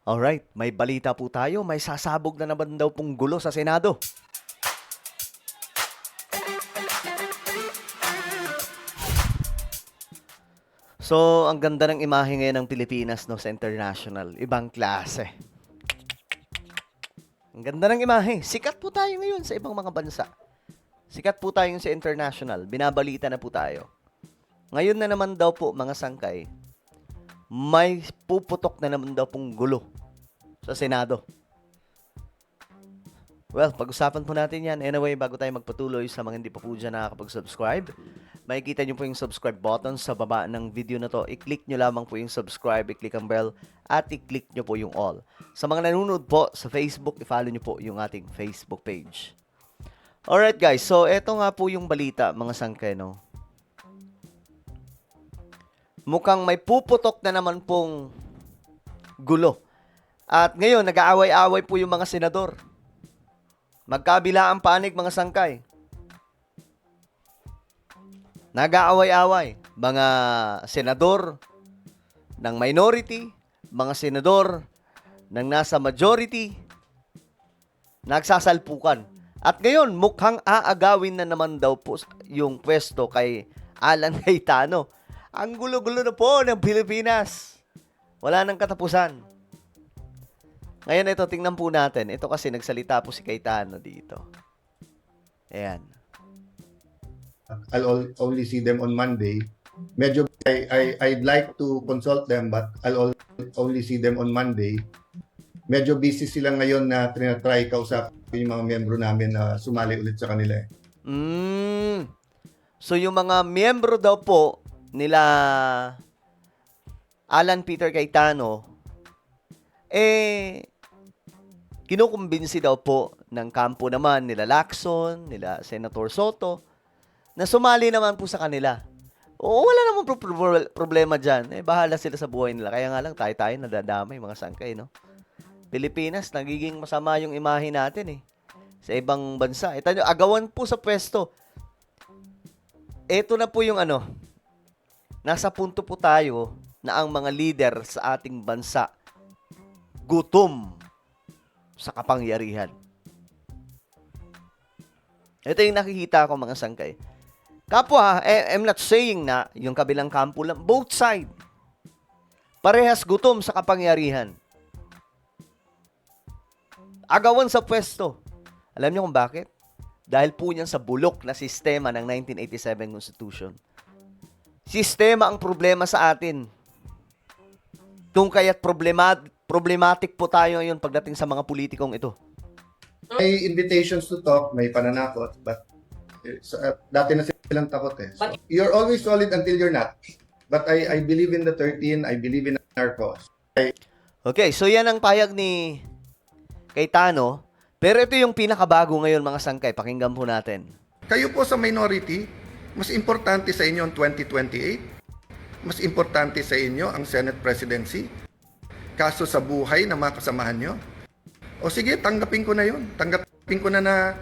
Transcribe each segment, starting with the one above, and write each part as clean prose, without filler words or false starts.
Alright, may balita po tayo. May sasabog na naman daw pong gulo sa Senado. So, ang ganda ng imahe ngayon ng Pilipinas no, sa international. Ibang klase. Ang ganda ng imahe. Sikat po tayo ngayon sa ibang mga bansa. Sikat po tayo sa international. Binabalita na po tayo. Ngayon na naman daw po, mga sangkay, may puputok na naman daw pong gulo sa Senado. Well, pag-usapan po natin yan. Anyway, bago tayo magpatuloy sa mga hindi pa po dyan nakakapag-subscribe, makikita nyo po yung subscribe button sa baba ng video na to. I-click nyo lamang po yung subscribe, i-click ang bell, at i-click nyo po yung all. Sa mga nanonood po sa Facebook, i-follow nyo po yung ating Facebook page. Alright guys, so eto nga po yung balita, mga sangkay, no? Mukhang may puputok na naman pong gulo. At ngayon, nag-aaway-aaway po yung mga senador. Magkabila ang panig, mga sangkay. Nag-aaway-aaway. Mga senador ng minority, mga senador ng nasa majority, nagsasalpukan. At ngayon, mukhang aagawin na naman daw po yung pwesto kay Alan Cayetano. Ang gulo-gulo na po ng Pilipinas. Wala nang katapusan. Ngayon, ito, tingnan po natin. Ito kasi nagsalita po si Cayetano dito. Ayan. I'll only see them on Monday. Medyo I'd like to consult them but I'll only see them on Monday. Medyo busy sila ngayon na trinatry kausapin yung mga miyembro namin na sumali ulit sa kanila. So, yung mga miyembro daw po nila Alan Peter Cayetano, kinukumbinsi daw po ng kampo naman nila Lacson, nila Senator Soto, na sumali naman po sa kanila. Oo, wala namang problema dyan. Bahala sila sa buhay nila. Kaya nga lang, tayo nadadamay, mga sangkay, no? Pilipinas, nagiging masama yung imahe natin, sa ibang bansa. Ito nyo, agawan po sa pwesto. Ito na po yung nasa punto po tayo na ang mga leader sa ating bansa gutom sa kapangyarihan. Ito yung nakikita ko, mga sangkay. Kapwa, I'm not saying na yung kabilang kampo lang. Both side. Parehas gutom sa kapangyarihan. Agawan sa pwesto. Alam niyo kung bakit? Dahil po yan sa bulok na sistema ng 1987 Constitution. Sistema ang problema sa atin. Kung kaya't problematic po tayo ngayon pagdating sa mga politikong ito. May invitations to talk, may pananakot, but dati na silang takot So, you're always solid until you're not. But I believe in the 13, I believe in our cause. Okay, so yan ang payag ni Cayetano. Pero ito yung pinakabago ngayon, mga sangkay. Pakinggan po natin. Kayo po sa minority, mas importante sa inyo ang 2028, mas importante sa inyo ang Senate presidency, kaso sa buhay ng mga kasamahan nyo. O sige, tanggapin ko na yun. Tanggapin ko na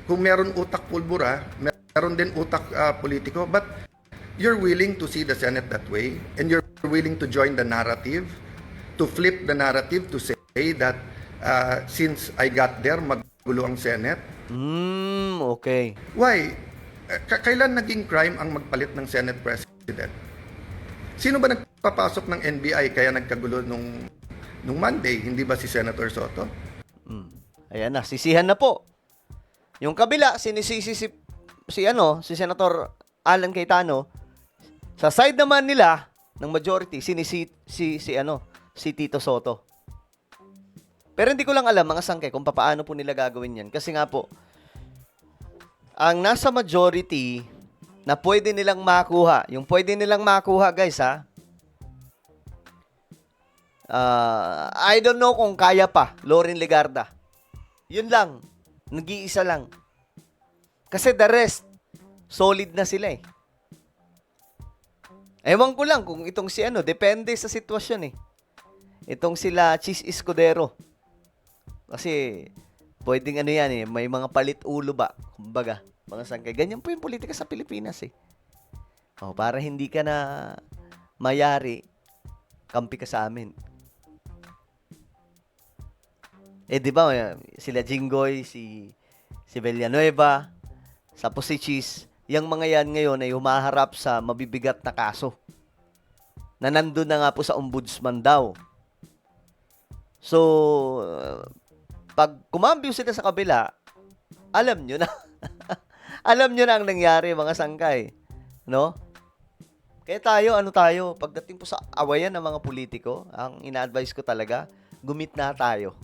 kung meron utak pulbura, meron din utak politiko, but you're willing to see the Senate that way, and you're willing to join the narrative, to flip the narrative to say that since I got there, maggulo ang Senate. Okay. Why? Kailan naging crime ang magpalit ng Senate President? Sino ba nagpapasok ng NBI kaya nagkagulo nung Monday? Hindi ba si Senator Soto? Ayan na, sisihan na po. Yung kabila, sinisisi si Senator Alan Cayetano. Sa side naman nila ng majority, si Tito Soto. Pero hindi ko lang alam, mga sangkay, kung paano po nila gagawin yan. Kasi nga po, ang nasa majority na pwede nilang makuha, yung pwede nilang makuha, guys, I don't know kung kaya pa, Loren Legarda. Yun lang. Nag-iisa lang. Kasi the rest, solid na sila Ewan ko lang kung itong depende sa sitwasyon Itong sila Chis Escudero. Kasi, pwedeng may mga palit ulo ba? Kumbaga, mga sangkay. Ganyan po yung politika sa Pilipinas para hindi ka na mayari, kampi ka sa amin. di ba, sila Jinggoy, si Villanueva, sa Posichis, yung mga yan ngayon ay humaharap sa mabibigat na kaso na nandun na nga po sa ombudsman daw. So, pag kumambyo sila sa kabila, alam nyo na. Alam nyo na ang nangyari, mga sangkay. No? Kaya tayo, pagdating po sa awayan ng mga politiko, ang ina-advise ko talaga, gumit na tayo.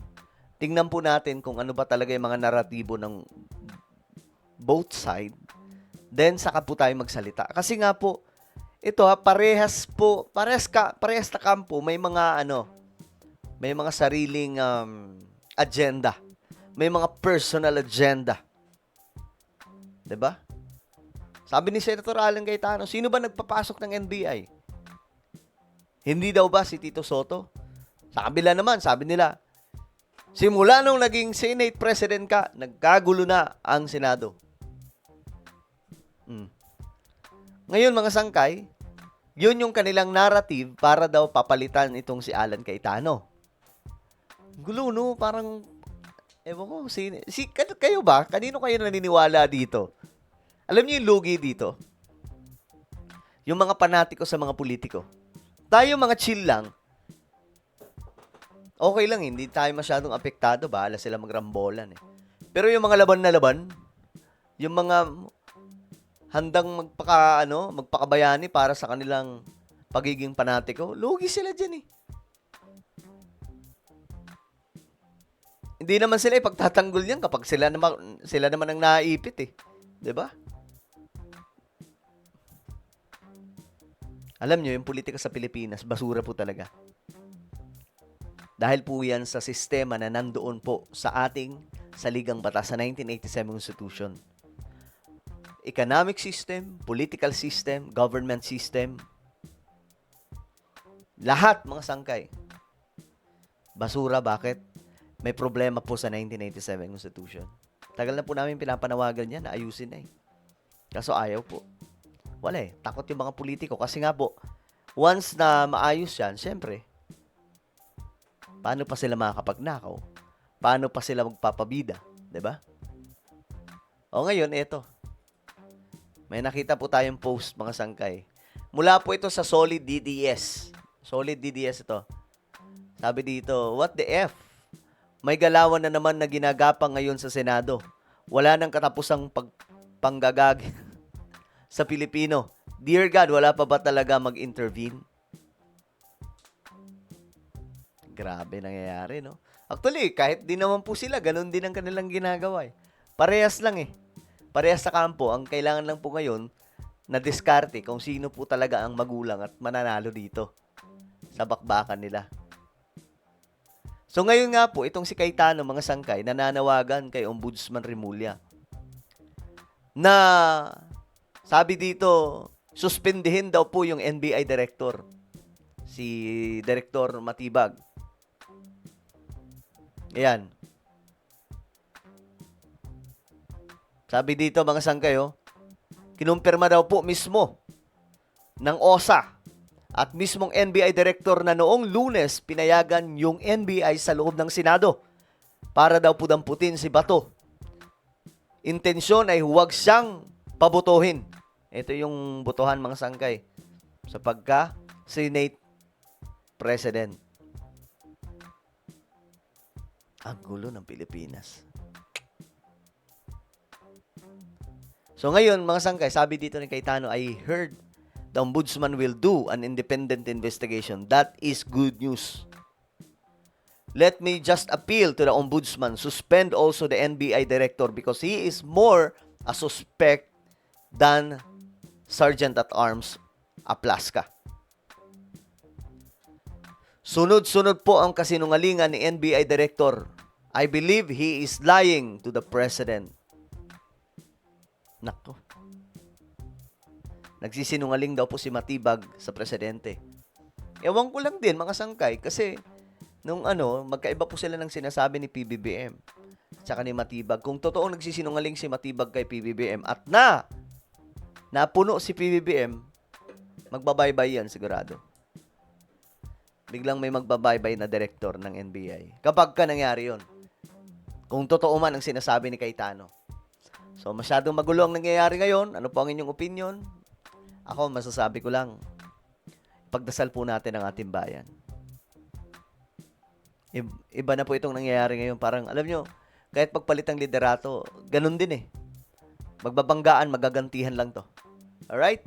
Tingnan po natin kung ano ba talaga yung mga naratibo ng both side. Then, saka po tayo magsalita. Kasi nga po, ito parehas na kampo, may mga sariling agenda. May mga personal agenda. 'Di ba? Sabi ni Senator Alan Cayetano, sino ba nagpapasok ng NBI? Hindi daw ba si Tito Soto? Sa kabila naman, sabi nila, simula nung naging Senate President ka, nagkagulo na ang Senado. Ngayon, mga sangkay, yun yung kanilang narrative para daw papalitan itong si Alan Cayetano. Gulo, no? Parang, ewan ko, kayo ba? Kanino kayo naniniwala dito? Alam niyo yung lugi dito? Yung mga panatiko sa mga politiko. Tayo mga chill lang. Okay lang, hindi tayo masyadong apektado. Bahala sila magrambolan eh. Pero yung mga laban na laban, yung mga handang magpakabayani para sa kanilang pagiging panatiko, lugi sila dyan eh. Hindi naman sila ipagtatanggol yan kapag sila naman ang naiipit eh. 'Di ba? Alam nyo, yung politika sa Pilipinas, basura po talaga. Dahil po yan sa sistema na nandoon po sa ating saligang batas sa 1987 Constitution. Economic system, political system, government system, lahat mga sangkay. Basura, bakit? May problema po sa 1987 Constitution. Tagal na po namin pinapanawagan yan na ayusin na eh. Kaso ayaw po. Wala eh. Takot yung mga politiko. Kasi nga po, once na maayos yan, syempre, paano pa sila makakapagnakaw? Paano pa sila magpapabida? 'Di ba? O ngayon, eto. May nakita po tayong post, mga sangkay. Mula po ito sa Solid DDS. Solid DDS ito. Sabi dito, what the F? May galawan na naman na ginagapang ngayon sa Senado. Wala nang katapusang panggagag sa Pilipino. Dear God, wala pa ba talaga mag-intervene? Grabe nangyayari, no? Actually, kahit di naman po sila, ganun din ang kanilang ginagawa eh. Parehas lang eh. Parehas sa kampo. Ang kailangan lang po ngayon, na diskarte kung sino po talaga ang magulang at mananalo dito sa bakbakan nila. So ngayon nga po, itong si Cayetano, mga sangkay, nananawagan kay Ombudsman Remulla na sabi dito, suspendihin daw po yung NBI director, si Director Matibag. Ayan. Sabi dito, mga sangkay, kinumpirma daw po mismo ng OSA at mismong NBI director na noong Lunes pinayagan yung NBI sa loob ng Senado para daw po damputin si Bato. Intensyon ay huwag siyang pabotohin. Ito yung botohan, mga sangkay, sa pagka-Senate President. Ang gulo ng Pilipinas. So ngayon, mga sangkay, sabi dito ni Cayetano, I heard the Ombudsman will do an independent investigation. That is good news. Let me just appeal to the Ombudsman, suspend also the NBI director because he is more a suspect than Sergeant at Arms Aplaska. Sunod-sunod po ang kasinungalingan ni NBI director. I believe he is lying to the President. Nako. Nagsisinungaling daw po si Matibag sa presidente. Ewan ko lang din, mga sangkay, kasi nung magkaiba po sila ng sinasabi ni PBBM at saka ni Matibag. Kung totoo nagsisinungaling si Matibag kay PBBM at napuno si PBBM, magbabaybay yan sigurado. Biglang may magbabaybay na director ng NBI. Kapag ka nangyari yun. Kung totoo man ang sinasabi ni Cayetano. So, masyadong magulo ang nangyayari ngayon. Ano po ang inyong opinion? Ako, masasabi ko lang, pagdasal po natin ang ating bayan. Iba na po itong nangyayari ngayon. Parang, alam nyo, kahit pagpalit ang liderato, ganun din eh. Magbabanggaan, magagantihan lang to. Alright?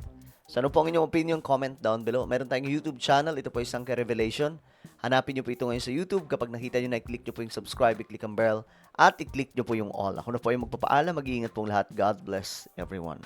So, ano po ang inyong opinion? Comment down below. Meron tayong YouTube channel. Ito po yung Sangke Revelation. Hanapin nyo po ito ngayon sa YouTube. Kapag nakita nyo na, i-click nyo po yung subscribe, i-click ang bell, at i-click nyo po yung all. Ako na po yung magpapaalam. Mag-iingat pong lahat. God bless everyone.